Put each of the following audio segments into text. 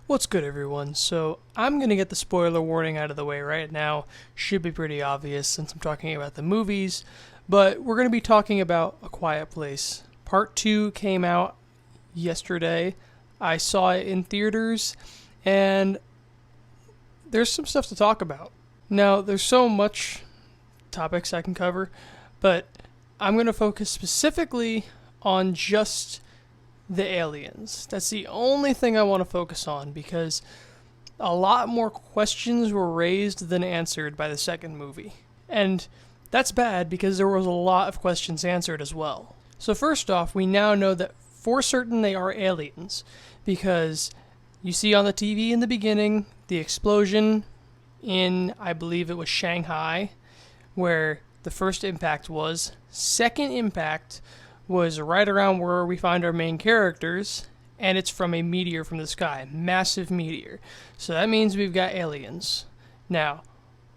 What's good, everyone? So, I'm going to get the spoiler warning out of the way right now. Should be pretty obvious since I'm talking about the movies, but we're going to be talking about A Quiet Place. Part 2 came out yesterday. I saw it in theaters, and there's some stuff to talk about. Now, there's so much topics I can cover, but I'm going to focus specifically on just the aliens. That's the only thing I want to focus on because a lot more questions were raised than answered by the second movie. And that's bad because there was a lot of questions answered as well. So first off, we now know that for certain they are aliens because you see on the TV in the beginning the explosion in, I believe it was Shanghai, where the first impact was. Second impact was right around where we find our main characters, and it's from a meteor from the sky. Massive meteor. So that means we've got aliens. Now,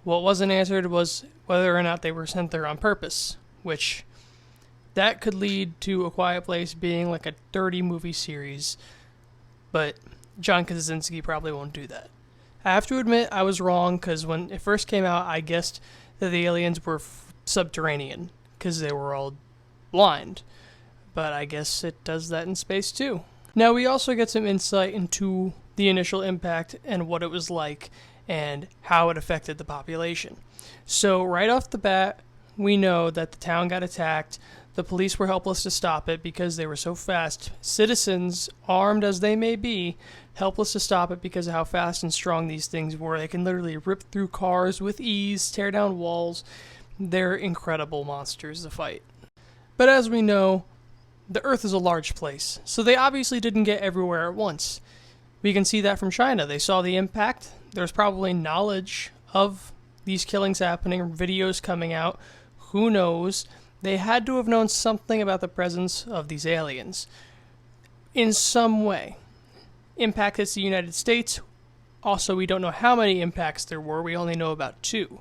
what wasn't answered was whether or not they were sent there on purpose, which that could lead to A Quiet Place being like a 30 movie series, but John Krasinski probably won't do that. I have to admit I was wrong because when it first came out, I guessed that the aliens were subterranean because they were all blind. But I guess it does that in space too. Now we also get some insight into the initial impact and what it was like and how it affected the population. So right off the bat, we know that the town got attacked. The police were helpless to stop it because they were so fast. Citizens, armed as they may be, helpless to stop it because of how fast and strong these things were. They can literally rip through cars with ease, tear down walls. They're incredible monsters to fight. But as we know, the Earth is a large place, so they obviously didn't get everywhere at once. We can see that from China. They saw the impact. There's probably knowledge of these killings happening, videos coming out. Who knows? They had to have known something about the presence of these aliens in some way. Impact hits the United States. Also, we don't know how many impacts there were. We only know about 2.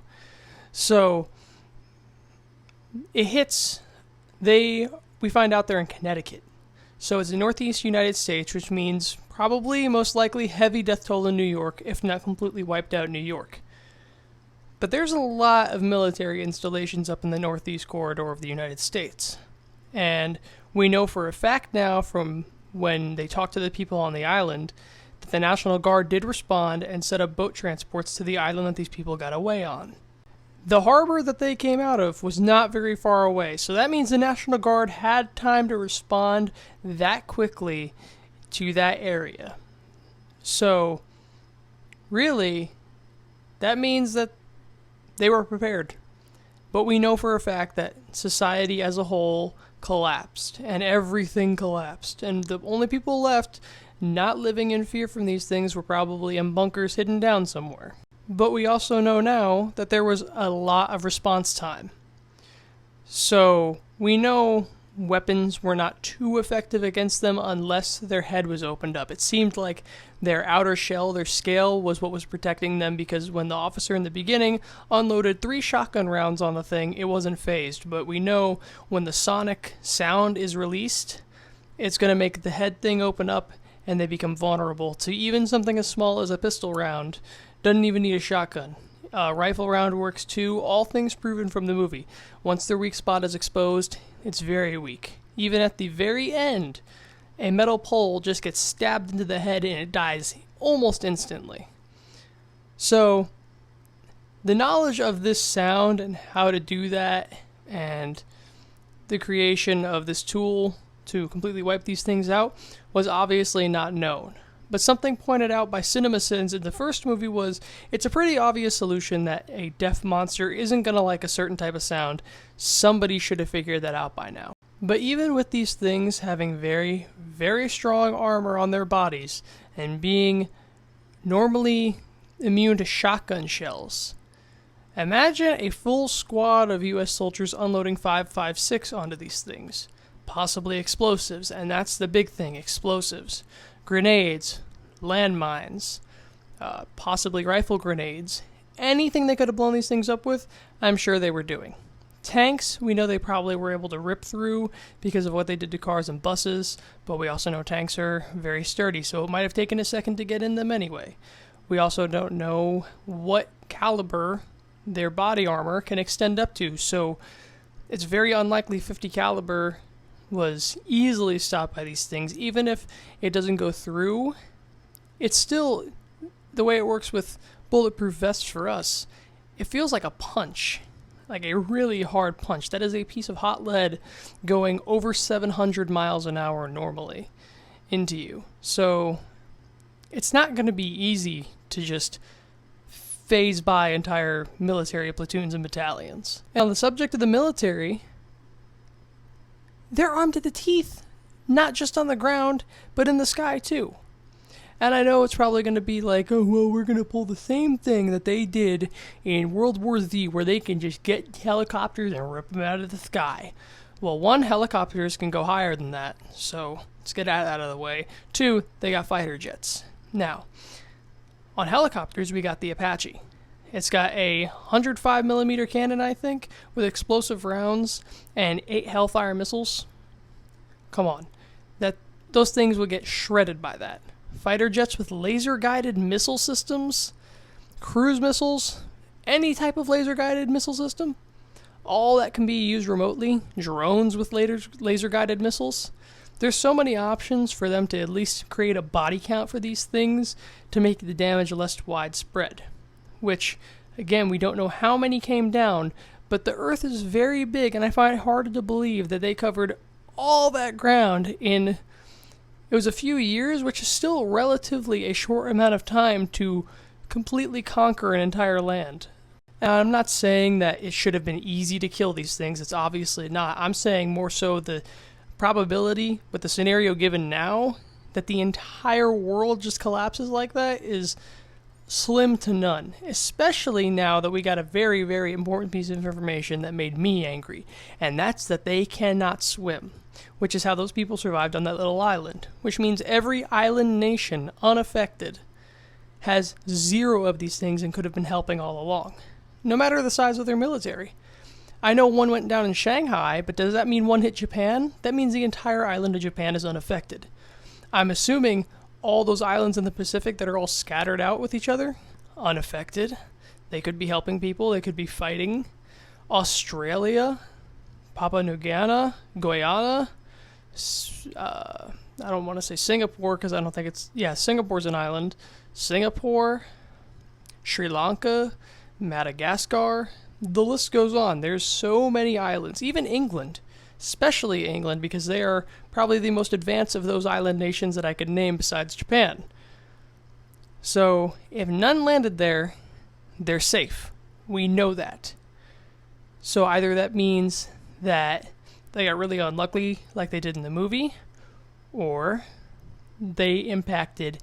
So, it hits. We find out they're in Connecticut. So it's the northeast United States, which means probably most likely heavy death toll in New York, if not completely wiped out New York. But there's a lot of military installations up in the northeast corridor of the United States. And we know for a fact now from when they talked to the people on the island that the National Guard did respond and set up boat transports to the island that these people got away on. The harbor that they came out of was not very far away, so that means the National Guard had time to respond that quickly to that area. So, really, that means that they were prepared. But we know for a fact that society as a whole collapsed, and everything collapsed, and the only people left not living in fear from these things were probably in bunkers hidden down somewhere. But we also know now that there was a lot of response time. So we know weapons were not too effective against them unless their head was opened up. It seemed like their outer shell, their scale, was what was protecting them because when the officer in the beginning unloaded 3 shotgun rounds on the thing, it wasn't phased. But we know when the sonic sound is released, it's going to make the head thing open up and they become vulnerable to even something as small as a pistol round. Doesn't even need a shotgun. Rifle round works too. All things proven from the movie. Once their weak spot is exposed, it's very weak. Even at the very end, a metal pole just gets stabbed into the head and it dies almost instantly. So, the knowledge of this sound and how to do that and the creation of this tool to completely wipe these things out was obviously not known. But something pointed out by CinemaSins in the first movie was it's a pretty obvious solution that a deaf monster isn't going to like a certain type of sound. Somebody should have figured that out by now. But even with these things having very, very strong armor on their bodies and being normally immune to shotgun shells, imagine a full squad of US soldiers unloading 5.56 onto these things. Possibly explosives, and that's the big thing, explosives. Grenades, landmines, possibly rifle grenades, anything they could have blown these things up with, I'm sure they were doing. Tanks, we know they probably were able to rip through because of what they did to cars and buses, but we also know tanks are very sturdy, so it might have taken a second to get in them anyway. We also don't know what caliber their body armor can extend up to, so it's very unlikely 50 caliber was easily stopped by these things. Even if it doesn't go through, it's still, the way it works with bulletproof vests for us, it feels like a punch. Like a really hard punch. That is a piece of hot lead going over 700 miles an hour normally into you. So it's not going to be easy to just phase by entire military platoons and battalions. And on the subject of the military, they're armed to the teeth, not just on the ground, but in the sky too. And I know it's probably going to be like, oh, well, we're going to pull the same thing that they did in World War Z, where they can just get helicopters and rip them out of the sky. Well, one, helicopters can go higher than that, so let's get that out of the way. Two, they got fighter jets. Now, on helicopters, we got the Apache. It's got a 105mm cannon, I think, with explosive rounds and 8 Hellfire missiles. Come on. Those things would get shredded by that. Fighter jets with laser-guided missile systems, cruise missiles, any type of laser-guided missile system, all that can be used remotely, drones with laser-guided missiles. There's so many options for them to at least create a body count for these things to make the damage less widespread. Which, again, we don't know how many came down, but the Earth is very big, and I find it hard to believe that they covered all that ground in... It was a few years, which is still relatively a short amount of time to completely conquer an entire land. And I'm not saying that it should have been easy to kill these things. It's obviously not. I'm saying more so the probability with the scenario given now that the entire world just collapses like that is slim to none. Especially now that we got a very, very important piece of information that made me angry. And that's that they cannot swim. Which is how those people survived on that little island. Which means every island nation, unaffected, has 0 of these things and could have been helping all along. No matter the size of their military. I know one went down in Shanghai, but does that mean one hit Japan? That means the entire island of Japan is unaffected. I'm assuming all those islands in the Pacific that are all scattered out with each other, unaffected. They could be helping people, they could be fighting. Australia, Papua New Guinea, Guyana, I don't want to say Singapore because I don't think it's... Yeah, Singapore's an island. Singapore, Sri Lanka, Madagascar. The list goes on. There's so many islands. Even England, especially England, because they are probably the most advanced of those island nations that I could name besides Japan. So, if none landed there, they're safe. We know that. So either that means that they got really unlucky like they did in the movie, or they impacted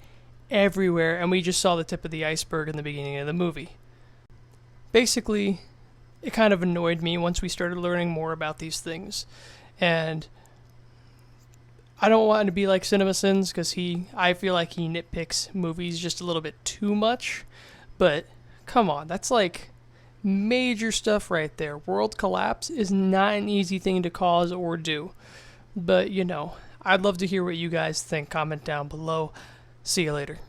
everywhere and we just saw the tip of the iceberg in the beginning of the movie. Basically, it kind of annoyed me once we started learning more about these things. And I don't want to be like CinemaSins because I feel like he nitpicks movies just a little bit too much. But come on, that's like major stuff right there. World collapse is not an easy thing to cause or do. But, I'd love to hear what you guys think. Comment down below. See you later.